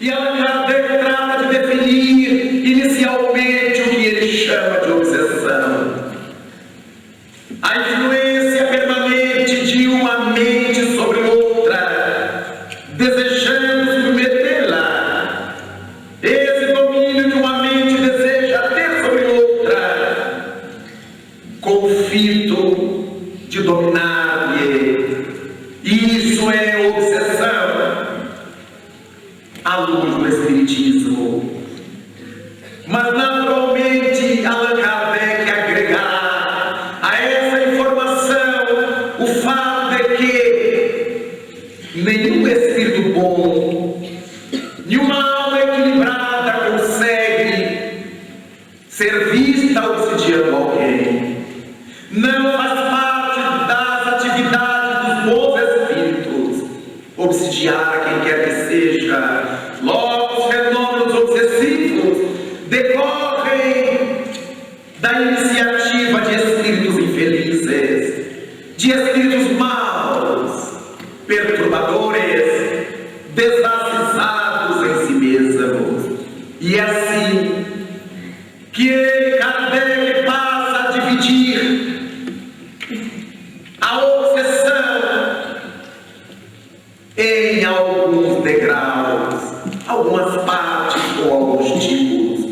E Allan Kardec trata de definir inicialmente o que ele chama de obsessão. A influência permanente de uma mente sobre outra, desejando submetê-la. Esse domínio que uma mente deseja ter sobre outra, com o fito de dominar-lhe. Isso é obsessão, à luz do Espiritismo. Mas naturalmente Allan Kardec agregará a essa informação o fato de que nenhum espírito bom, nenhuma alma equilibrada consegue ser vista obsidiando alguém. Não faz parte das atividades dos bons espíritos obsidiar a quem quer que seja. Logo, os fenômenos obsessivos decorrem da iniciativa de espíritos infelizes, de espíritos maus, perturbadores, desvazizados em si mesmos. E é assim que Kardec passa a dividir a obsessão em alguns degraus, algumas partes ou alguns tipos.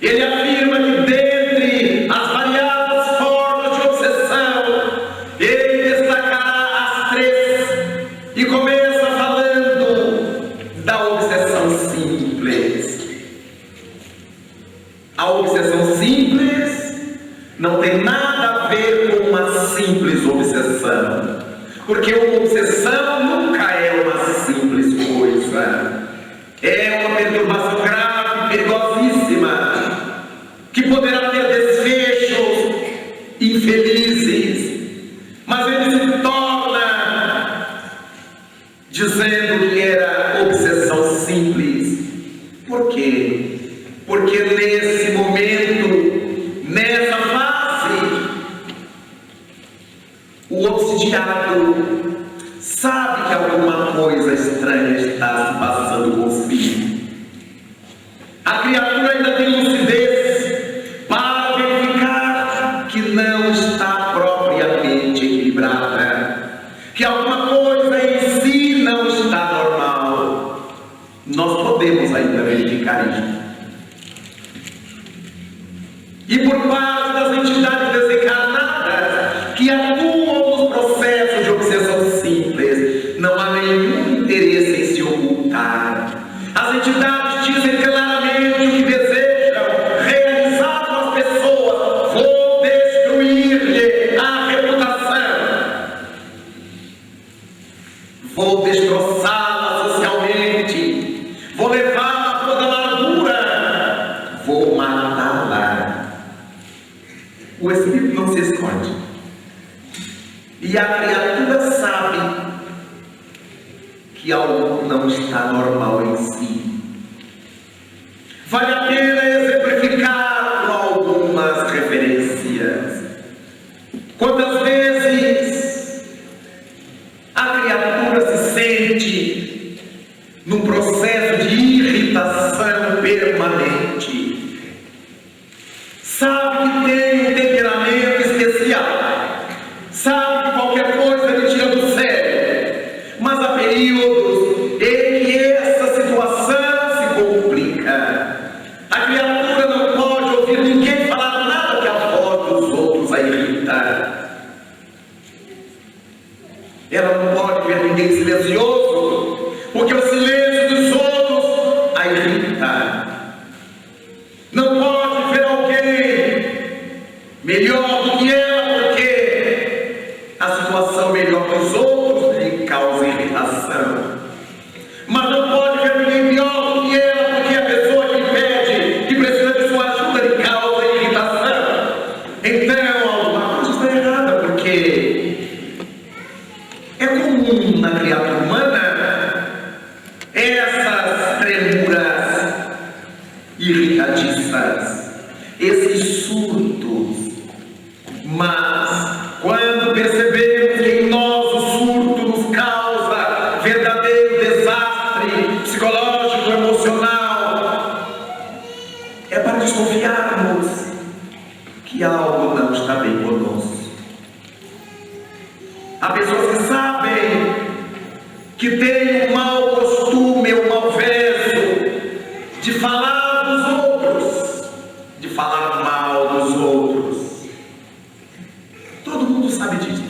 Ele afirma que dentre as variadas formas de obsessão, ele destacará as três e começa falando da obsessão simples. A obsessão simples não tem nada a ver com uma simples obsessão, porque uma obsessão nunca é uma simples coisa. É uma perturbação grave, perigosíssima, que poderá ter desfechos infelizes, mas ele se torna dizendo que era obsessão simples. Por quê? Porque nesse momento, nessa fase, o obsidiado sabe que alguma coisa estranha está se passando consigo. A criatura ainda tem lucidez para verificar que não está propriamente equilibrada, que alguma coisa em si não está normal. Nós podemos ainda verificar isso. E por parte das entidades desencarnadas que atuam nos processos de obsessão simples, não há nenhum interesse em se ocultar. As entidades dizem claramente o que desejam realizar com as pessoas. Vou destruir-lhe a reputação, vou destroçá-la socialmente, vou levá-la a toda amargura, vou matá-la. O espírito não se esconde, e a criatura sabe que algo não está normal em si. Vale a pena exemplificar com algumas referências. Quantas vezes a criatura se sente num processo de irritação permanente, sabe que tem um temperamento especial, sabe que qualquer coisa lhe tira do sério, mas há períodos em que essa situação se complica. A criatura não pode ouvir ninguém falar nada que a voz dos outros a irrita. Ela não pode ver ninguém silencioso, porque o silêncio dos outros a irrita. Não pode ver alguém melhor do que ela, porque a situação melhor dos outros lhe causa irritação. Mas não pode ver ninguém pior do que ela, porque a pessoa que pede, que precisa de sua ajuda, lhe causa irritação. Então alguma coisa está errada, porque é comum na criatura humana essas tremuras irritadiças, esses surtos. Mas quando percebemos que em nós o surto nos causa verdadeiro desastre psicológico, emocional, aqueles que sabem que têm o mau costume, o mau verso de falar dos outros, de falar mal dos outros. Todo mundo sabe disso.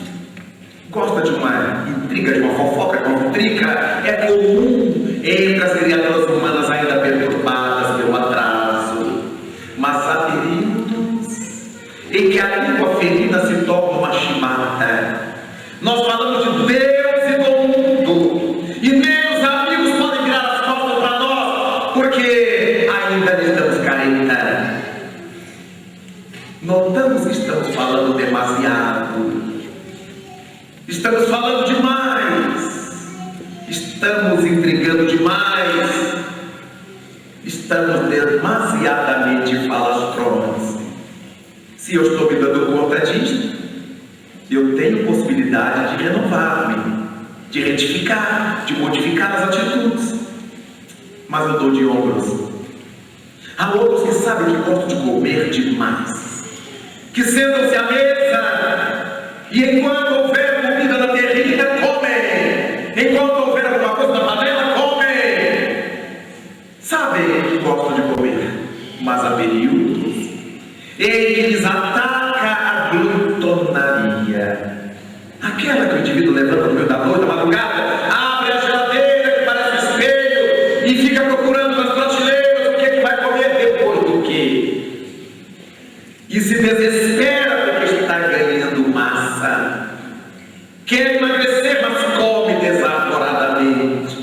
Gosta de uma intriga, de uma fofoca, de uma intriga. É comum entre as criaturas humanas ainda perturbadas pelo atraso. Mas há períodos em que a língua ferida se torna uma chimata. Nós falamos de Deus e do mundo, e nem os amigos podem virar as costas para nós, porque ainda lhes damos careta. Notamos que estamos falando demasiado, estamos falando demais, estamos intrigando demais, estamos demasiadamente falastrões. Se eu estou me dando conta disto, eu tenho possibilidade de renovar-me, de retificar, de modificar as atitudes. Mas eu dou de ombros. Há outros que sabem que gostam de comer demais, que sentam-se à mesa e enquanto houver comida na terrina, comem. Enquanto houver alguma coisa na panela, comem. Sabem que gostam de comer, mas há períodos em que lhes ataca a glutonaria. Aquela que o indivíduo levanta no meio da noite, da madrugada, abre a geladeira que parece um espelho e fica procurando nas prateleiras o que é que vai comer depois do quê? E se desespera porque está ganhando massa. Quer emagrecer, mas come desaforadamente.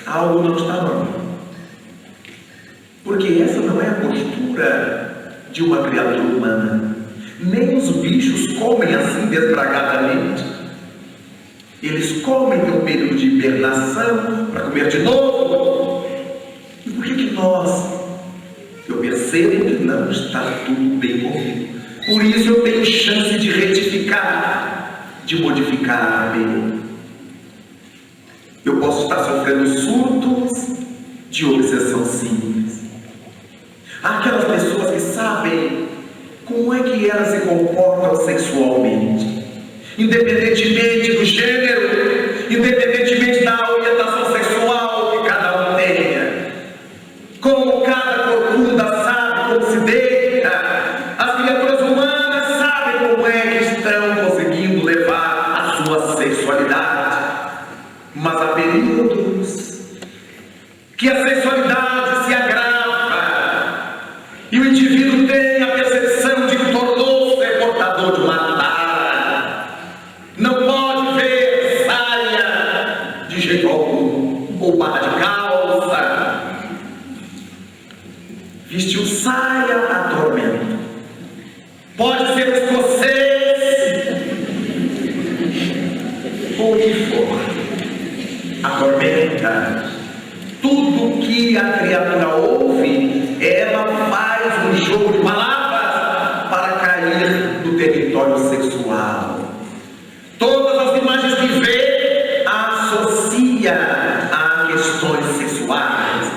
Algo não está normal. Porque essa não é a postura de uma criatura humana. Nem os bichos comem assim desbragadamente. Eles comem em um período de hibernação para comer de novo. E por que nós? Eu percebo que não está tudo bem comigo. Por isso eu tenho chance de retificar, de modificar-me. Eu posso estar sofrendo surtos de obsessão simples. Há aquelas pessoas que sabem como é que elas se comportam sexualmente, independentemente do gênero, independentemente da orientação sexual que cada um tenha. Como cada corcunda sabe como se deita, as criaturas humanas sabem como é que estão conseguindo levar a sua sexualidade. Mas há períodos que a sexualidade se agrava e o indivíduo tem a percepção de que tornou-se portador de uma tara. Não pode ver saia de jeito algum, ou barra de calça. Vestiu saia a tormento. Pode ser escocês, ou o que for. A tormenta. Tudo que a criatura ouve, ela faz um jogo de palavras para cair no território sexual. Todas as imagens que vê, associa a questões sexuais.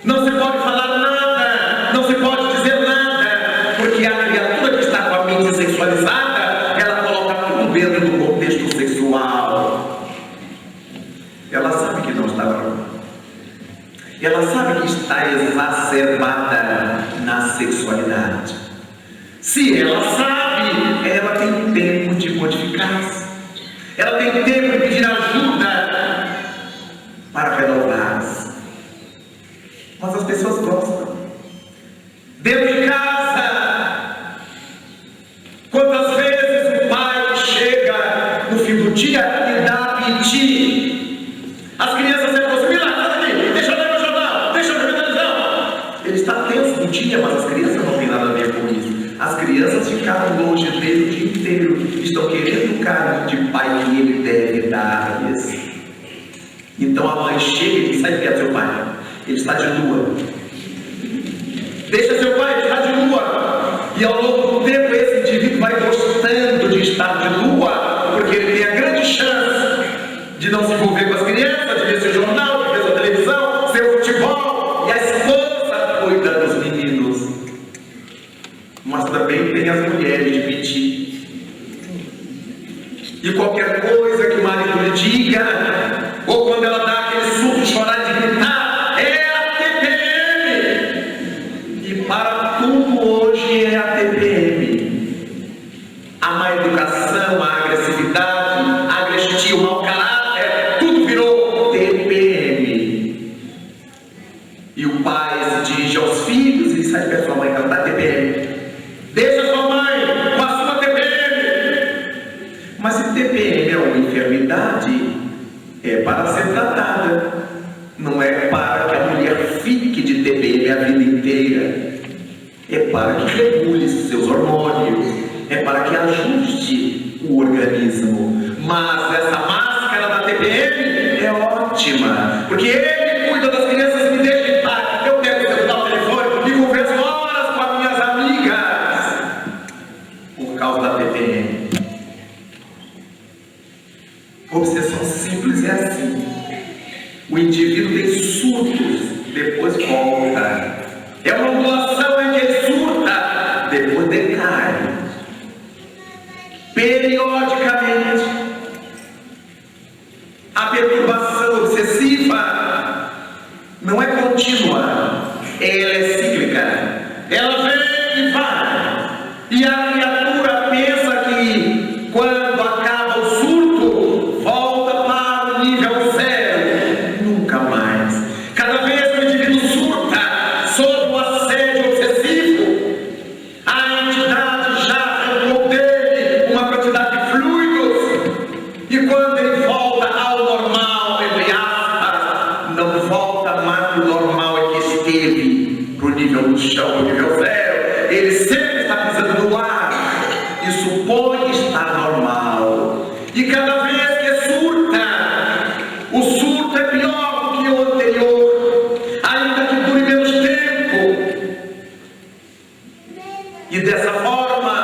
Não se pode falar nada, não se pode dizer nada, porque a criatura que está com a mente sexualizada, ela coloca tudo dentro do contexto sexual. Ela sabe que não está normal. Ela sabe que está exacerbada na sexualidade. Se ela sabe, ela tem tempo de modificar-se. Ela tem tempo de pedir ajuda para renovar-se. Mas as pessoas gostam. Dentro de casa, quantas vezes o pai chega no fim do dia e dá piti? As crianças se aproximam e lá, sai daqui, deixa eu ler meu jornal, deixa eu ver televisão. Ele está tenso no dia, mas as crianças não têm nada a ver com isso. As crianças ficaram longe dele o dia inteiro, estão querendo o carinho de pai que ele deve dar-lhes. Então a mãe chega e diz: sai perto do seu pai, ele está de lua. Deixa seu pai, ele está de lua. E ao longo do tempo esse indivíduo vai gostando de estar de lua, porque ele tem a grande chance de não se envolver com as crianças, de ver seu jornal, de ver sua televisão, seu futebol, e a esposa cuida dos meninos. Mas também tem as mulheres de piti. E qualquer mendiga, ou quando ela dá aquele surto de chorar e de gritar, é a TPM. E para tudo hoje é a TPM. A má educação, a agressividade, a agrestia, o mau caráter, tudo virou TPM. E o pai se dirige aos filhos e sai para sua mãe, ela está TPM. Deixa sua mãe com a sua TPM. Mas se TPM é uma enfermidade, é para ser tratada. Não é para que a mulher fique de TPM a vida inteira. É para que regule seus hormônios. É para que ajuste o organismo. Mas essa máscara da TPM é ótima, porque ele cuida das crianças e me deixa em paz. Eu pego o celular, o telefone e converso horas com as minhas amigas por causa da TPM. Obsessão simples é assim. O indivíduo tem surtos, depois volta. É uma ondulação em que ele surta, depois decai. Periodicamente. A perturbação obsessiva não é contínua, ela é cíclica. Ela vem e vai. E a criatura pensa que quando acaba o surto, volta para o nível zero. Nunca mais. Cada vez que o indivíduo surta sob o assédio obsessivo, a entidade já arrancou dele uma quantidade de fluidos. E quando ele volta ao normal, entre aspas, não volta mais para o normal em que esteve, para o nível do chão, para o nível zero. Ele sempre está pisando no ar e supõe estar normal. E cada vez que surta, o surto é pior do que o anterior, ainda que dure menos tempo. E dessa forma,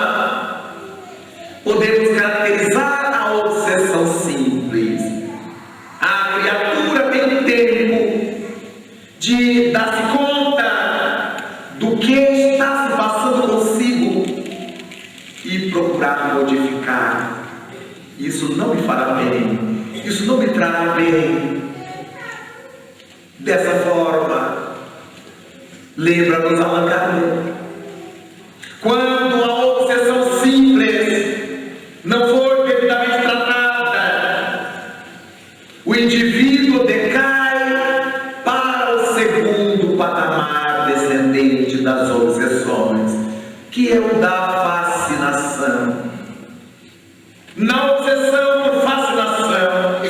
podemos caracterizar a obsessão simples. A criatura tem tempo de dar-se conta do que está se passando consigo e procurar modificar. Isso não me fará bem, isso não me trará bem. Dessa forma, lembra-nos Allan Kardec, quando a obsessão simples não for devidamente tratada, o indivíduo decai para o segundo patamar descendente das obsessões, que é o da fascinação. Na obsessão por fascinação,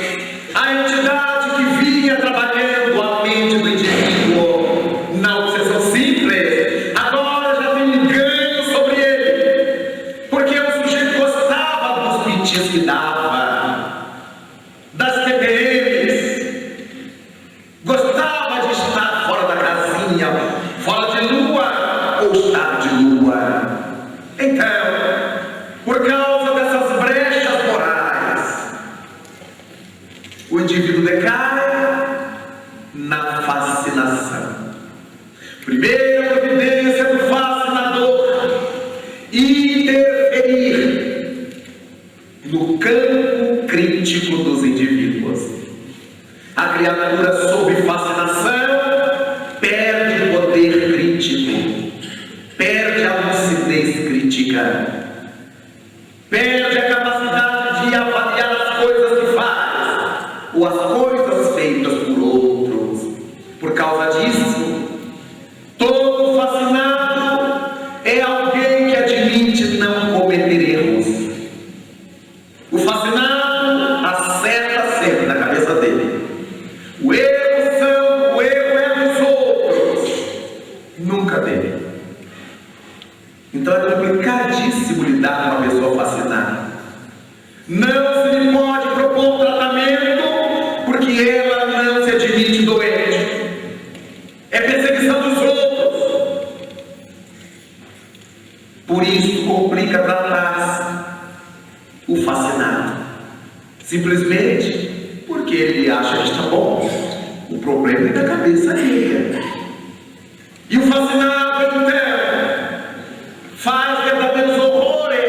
a entidade que vinha trabalhando a mente do indivíduo na obsessão simples, agora já tem um ganho sobre ele, porque o sujeito gostava dos pitis que dava, das TPMs, gostava de estar fora da casinha, fora de lua ou estar de lua. Então, por causa dessas brechas morais, o indivíduo decai na fascinação. Primeira providência do fascinador: interferir no campo crítico dos indivíduos. A criatura sob fascinação perde o poder crítico, perde a lucidez crítica, perde a capacidade de avaliar as coisas que faz ou as coisas feitas por outros. Por causa disso, todo fascinado é alguém que admite não cometer erros. O fascinado acerta sempre na cabeça dele. O erro é dos outros, nunca dele. Então é complicadíssimo lidar com uma pessoa fascinada. Não se lhe pode propor tratamento porque ela não se admite doente. É perseguição dos outros. Por isso complica tratar o fascinado. Simplesmente porque ele acha que está bom. O problema é da cabeça dele. E o fascinado, então, faz verdadeiros horrores,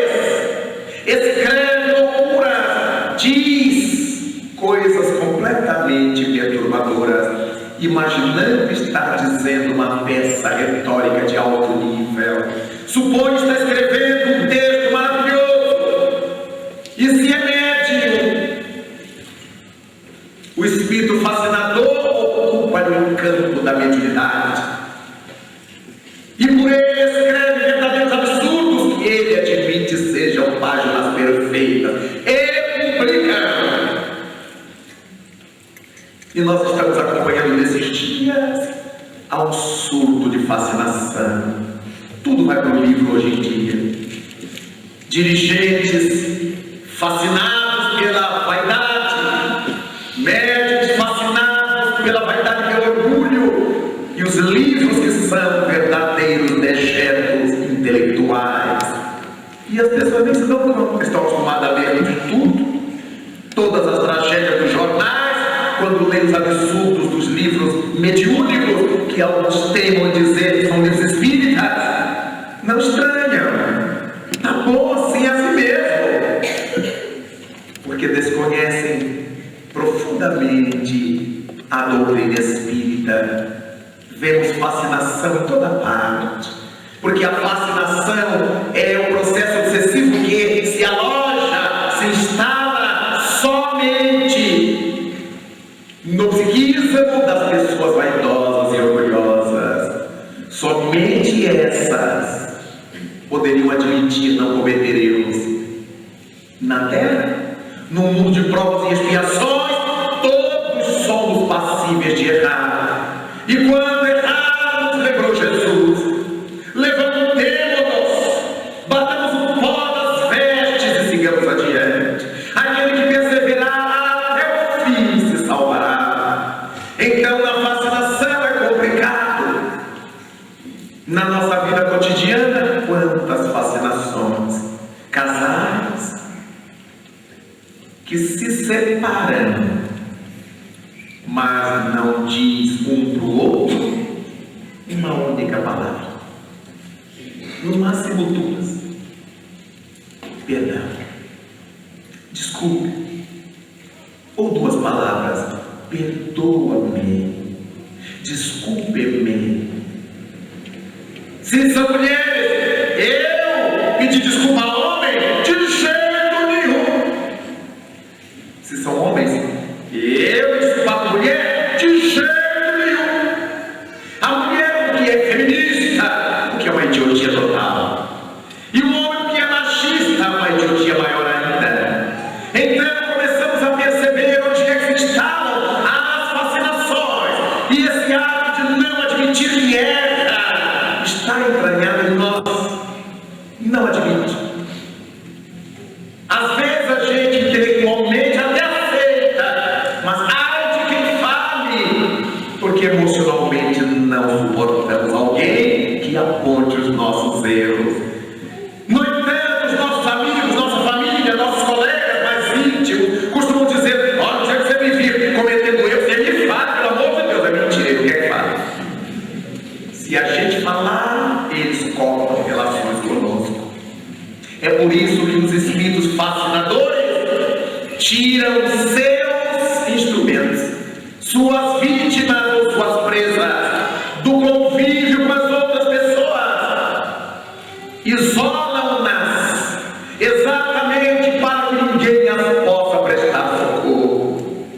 escreve loucuras, diz coisas completamente perturbadoras, imaginando estar dizendo uma peça retórica de alto nível. Supõe estar escrevendo um texto maravilhoso, e se é médium, o espírito fascinador ocupa o campo da mediunidade, e por ele escreve verdadeiros absurdos que ele admite sejam páginas perfeitas, e publica. E nós estamos acompanhando nesses dias a um surto de fascinação. Tudo vai para o livro hoje em dia. Dirigentes fascinados pela vaidade, médicos fascinados pela vaidade e pelo orgulho, e os livros que são verdadeiros dejetos intelectuais. E as pessoas nem se dão conta, porque estão acostumadas a ler de tudo, todas as tragédias dos jornais, quando leem os absurdos dos livros mediúnicos, que alguns teimam dizer que são livros espíritas. Não estranham, tá bom assim, é assim mesmo, porque desconhecem profundamente a doutrina espírita. Vemos fascinação em toda parte, porque a fascinação é um processo obsessivo que se aloja, se instala somente no psiquismo das pessoas vaidosas e orgulhosas. Somente essas poderiam admitir não cometer erros. Na Terra, num mundo de provas e expiações, todos somos passíveis de errar. E quando erramos, lembrou Jesus, levantemo-nos, batamos o pó das vestes e sigamos adiante. Aquele que perseverar até o fim se salvará. Então, na fascinação é complicado. Na nossa vida cotidiana, quantas fascinações. Casais que se separam, mas não diz um para o outro uma única palavra, no máximo duas. Perdão, desculpe, ou duas palavras: perdoa-me, desculpe-me. Se são mulheres, eu pedi desculpa ao homem, de jeito nenhum. Se são homens, eu desculpa a mulher, de jeito nenhum. A mulher, que é feminista, o que é uma idiotia total, e o homem, que é machista, uma idiotia maior ainda. Então começamos a perceber onde é que se instalam as fascinações, e esse ato de não admitir que erra está entranhado em nós. Não admite. Às vezes a gente intelectualmente até aceita, mas ai de quem fale, porque emocionalmente não suportamos alguém que aponte os nossos erros. No entanto, os nossos amigos, nossa família, nossos colegas mais íntimos costumam dizer: olha, no dia que você me vir cometendo erro, você me fala, pelo amor de Deus. É mentira, ele quer que fale. Se a gente falar, eles cortam relações conosco. É por isso que os espíritos fascinadores tiram seus instrumentos, suas vítimas ou suas presas, do convívio com as outras pessoas, isolam-nas, exatamente para que ninguém as possa prestar socorro.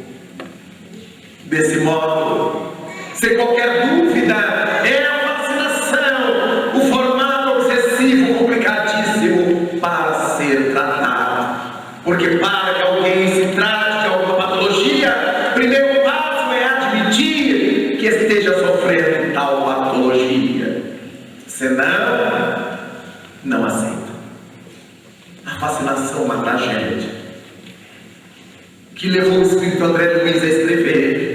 Desse modo, sem qualquer dúvida, é a fascinação, o formato obsessivo complicadíssimo para ser tratado. Porque para que alguém se trate de alguma patologia, o primeiro passo é admitir que esteja sofrendo tal patologia. Senão, não aceita. A fascinação é uma tragédia que levou o espírito André Luiz a escrever,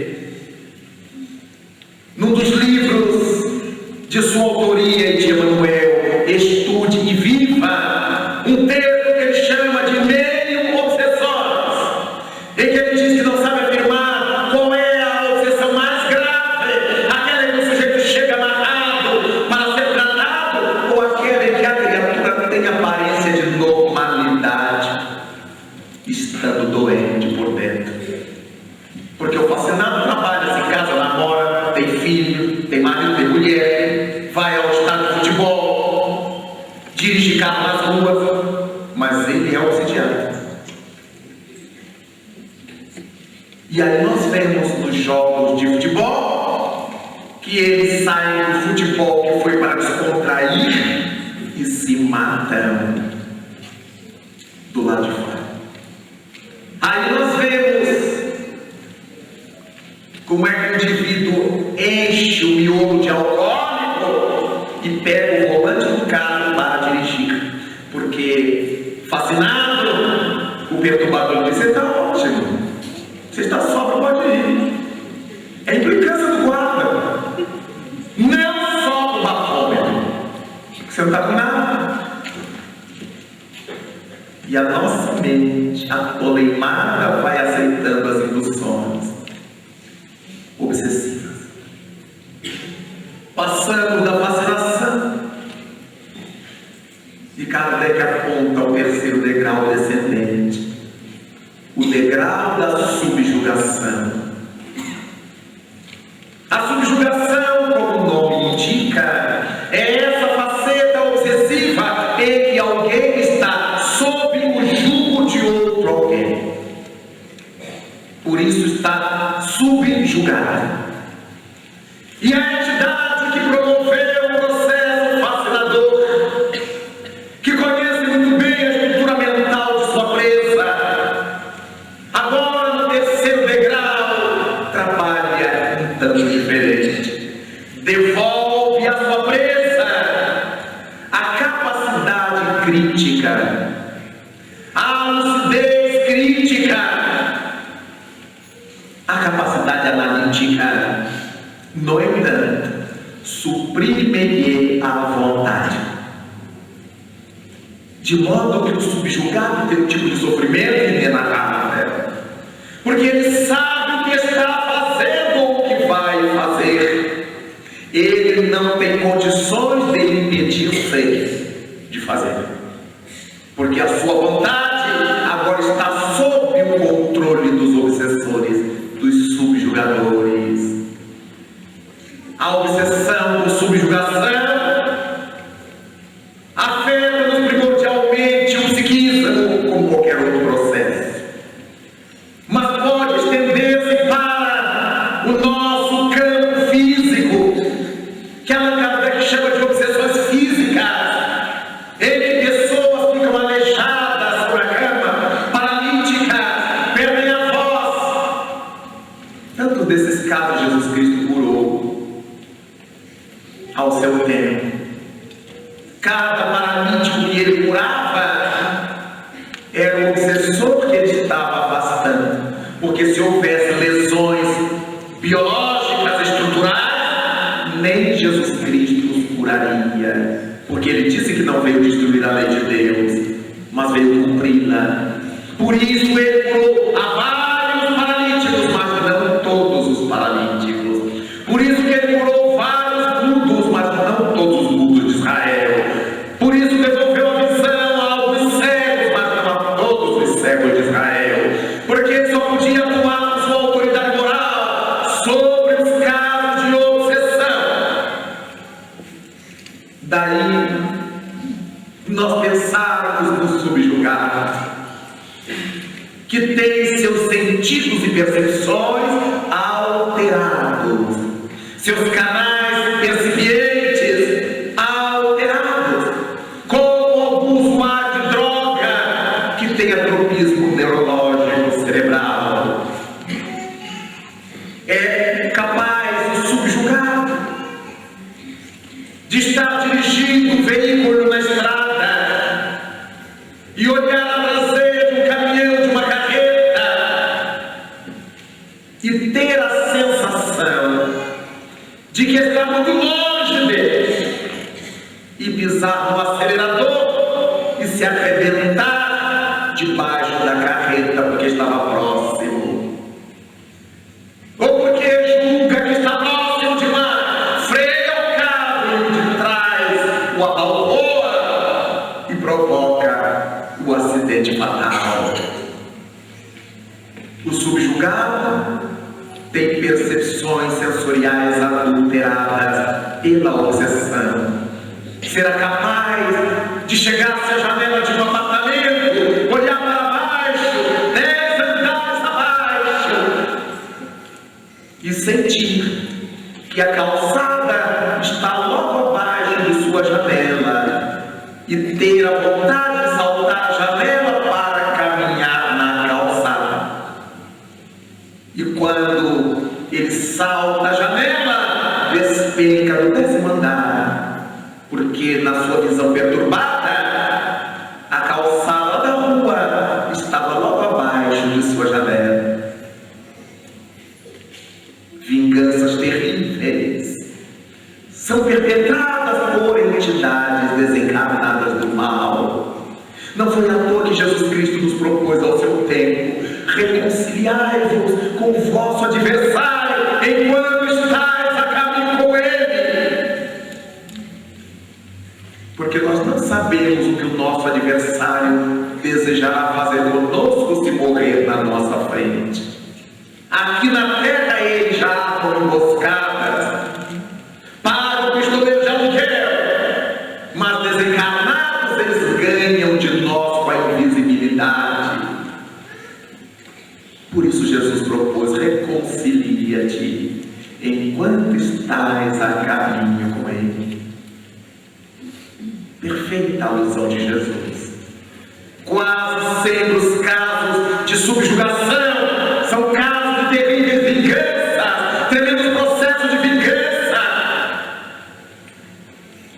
num dos livros de sua autoria e de Emmanuel, Estude e Viva, um texto que ele chama de Meios Obsessores, em que ele diz que não sabe afirmar qual é a obsessão mais grave, aquela em que o sujeito chega amarrado para ser tratado, ou aquela em que a criatura tem aparência de normalidade, estando doente por dentro. E aí nós vemos nos jogos de futebol que eles saem do futebol que foi para descontrair e se matam do lado de fora. Aí nós vemos como é que o indivíduo enche o miolo de alcoólico e pega o volante do carro para dirigir, porque fascinado, o perturbador diz: você está ótimo, você está sóbrio, pode ir. É implicância do guarda, não só do bafômetro, você não está com nada. E a nossa mente atoleimada vai aceitando as induções obsessivas, passando da fascinação. E Kardec aponta o terceiro degrau descendente, o degrau da subjugação. A subjugação, como o nome indica, é essa faceta obsessiva em que alguém está sob o jugo de outro alguém. Por isso está subjugado. E a entidade que promoveu o processo fascinador, que conhece muito bem a estrutura mental de sua presa, agora no terceiro degrau trabalha um tanto diferente. Devolve à sua presa a capacidade crítica, a lucidez crítica, a capacidade analítica. No entanto, suprime-lhe a vontade, de modo que o subjugado tem um tipo de sofrimento inenarrável, porque ele sabe o que está fazendo ou o que vai fazer. Ele não tem condições de impedir-se de fazer, porque a sua vontade agora está sob o controle dos obsessores, dos subjugadores. A obsessão por subjugação afeta-nos primordialmente o psiquismo, como qualquer outro processo, mas pode estender-se para o nosso campo físico, que Allan Kardec chama de obsessões físicas, em que pessoas ficam aleijadas por a cama, paralíticas, perdem a voz. Tantos desses casos Jesus Cristo curou ao seu tempo. Cada paralítico que ele curava era um obsessor que ele estava afastando, porque se houvesse lesões biológicas, estruturais, nem Jesus Cristo os curaria, porque ele disse que não veio destruir a lei de Deus, mas veio cumpri-la. Por isso ele curou a vários paralíticos, mas não todos os paralíticos. Por isso que ele curou vários mudos, mas não todos os mudos de Israel. Por isso devolveu a visão a alguns cegos, mas não a todos os cegos de Israel. Porque ele só podia atuar com sua autoridade moral sobre os casos de obsessão. Daí nós pensarmos no subjugado, que tem seus sentidos e percepções alterados, seus canais percipientes alterados, como o usuário de droga que tem atropismo neurológico cerebral. É capaz de subjugado, de estar dirigindo um veículo na estrada e olhar a traseira de um caminhão, de uma carreta, e ter a sensação de que está muito longe dele, e pisar no acelerador e se arrebentar debaixo da carreta porque estava próximo, ou porque julga que está próximo demais, freia o carro de trás, o abalroa e provoca o acidente fatal. O subjugado tem percepções sensoriais adulteradas pela obsessão. Será capaz de chegar-se à janela de um apartamento, olhar para baixo, 10 andares abaixo, sentir que a calçada está logo abaixo de sua janela e ter a vontade de saltar a janela para caminhar na calçada. E quando ele salta a janela, despenca no 10º andar, porque na sua visão perturbada, a calçada da rua estava logo abaixo de sua janela. Vinganças terríveis são perpetradas por entidades desencarnadas do mal. Não foi à toa que Jesus Cristo nos propôs ao seu tempo: reconciliai-vos com o vosso adversário enquanto estáis a caminho com ele. Porque nós não sabemos o que o nosso adversário desejará fazer conosco se morrer na nossa frente. Aqui na terra ele já arma emboscadas para o pistoleiro de aluguel, mas desencarnados eles ganham de nós com a invisibilidade. Por isso Jesus propôs: reconcilia-te enquanto estás a caminho com ele. Perfeita alusão de Jesus. Quase sempre os casos de subjugação são casos de terríveis vinganças, tremendos processos de vingança.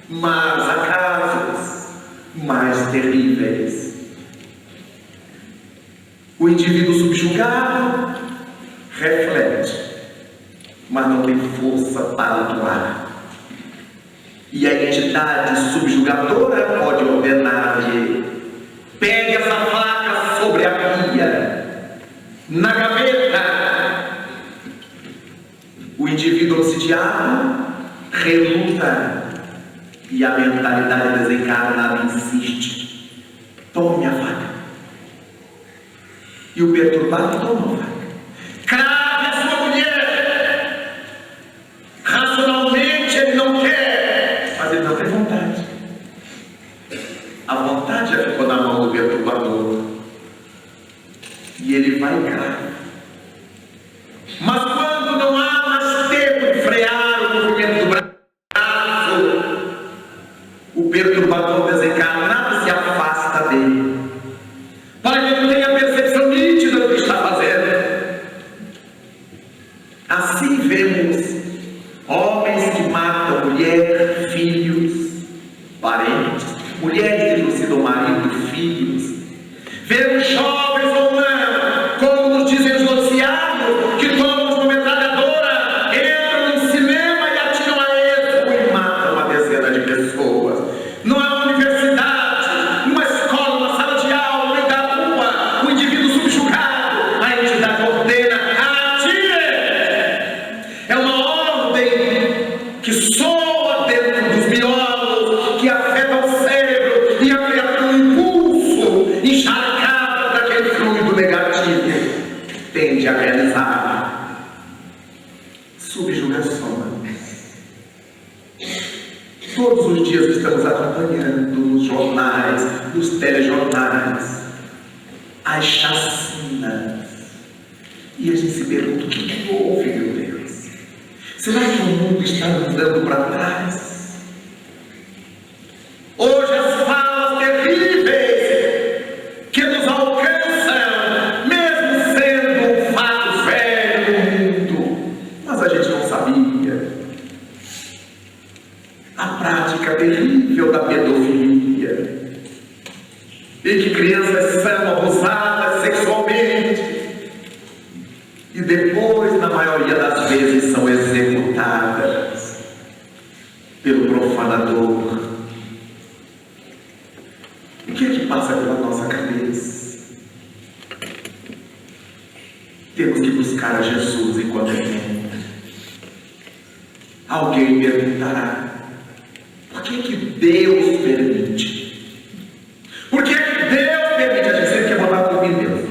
Mas há casos mais terríveis. O indivíduo subjugado reflete, mas não tem força para atuar. E a entidade subjugadora pode ordenar-lhe: pegue essa faca sobre a pia, na gaveta. O indivíduo obsidiado reluta e a mentalidade desencarnada insiste: tome a faca. E o perturbado toma a faca. Crave a sua mulher. Racionalmente ele não quer, mas ele não tem vontade. A vontade já ficou na mão do perturbador. E ele vai e crave. Mas quando não há mais tempo de frear o movimento do braço, o perturbador desencarnado se afasta dele, para que ele tenha a percepção nítida do que está fazendo. Assim vemos homens que matam mulher, filhos, parentes, mulheres que trucidam marido, filhos. Vemos jovens ou não, como nos dizem os noticiários, que tomam uma metralhadora, entram no cinema e atiram a esmo e matam uma dezena de pessoas. Não é uma universidade, uma escola, uma sala de aula, no meio da rua, o indivíduo subjugado, a entidade ordena: atire! É uma ordem que soa dentro dos miolos, que afeta o cérebro e a criatura um impulso encharcado daquele fluido negativo tende a realizar subjugações. Todos os dias estamos acompanhando nos jornais, nos telejornais, as chacinas. E a gente se pergunta: o que houve, meu Deus? Será que o mundo está andando para trás? Hoje as falas terríveis que nos alcançam, mesmo sendo um fato velho no mundo, mas a gente não sabia. A prática terrível da pedofilia, em que crianças são abusadas sexualmente e depois, na maioria das vezes, são executadas pelo profanador. O que é que passa pela nossa cabeça? Temos que buscar a Jesus enquanto é tempo. Alguém perguntará: por que que Deus permite? Por que que Deus permite? A gente sempre quer botar tudo em Deus.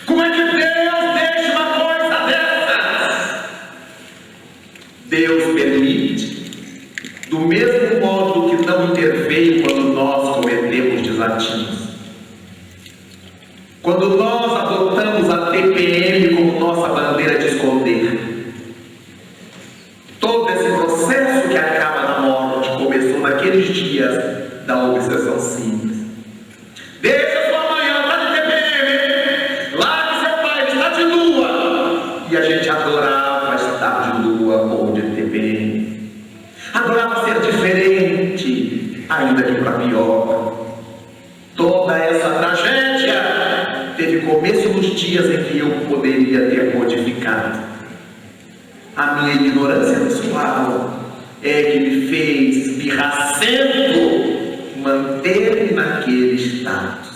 Como é que Deus deixa uma coisa dessas? Deus permite, do mesmo modo que não interveio quando nós cometemos desatinos. Quando nós adotamos a TPM como nossa bandeira de esconder, a gente adorava estar de lua ou de TPM. Adorava ser diferente, ainda que para pior. Toda essa tragédia teve começo nos dias em que eu poderia ter modificado. A minha ignorância pessoal é que me fez pirracento manter-me naquele estado.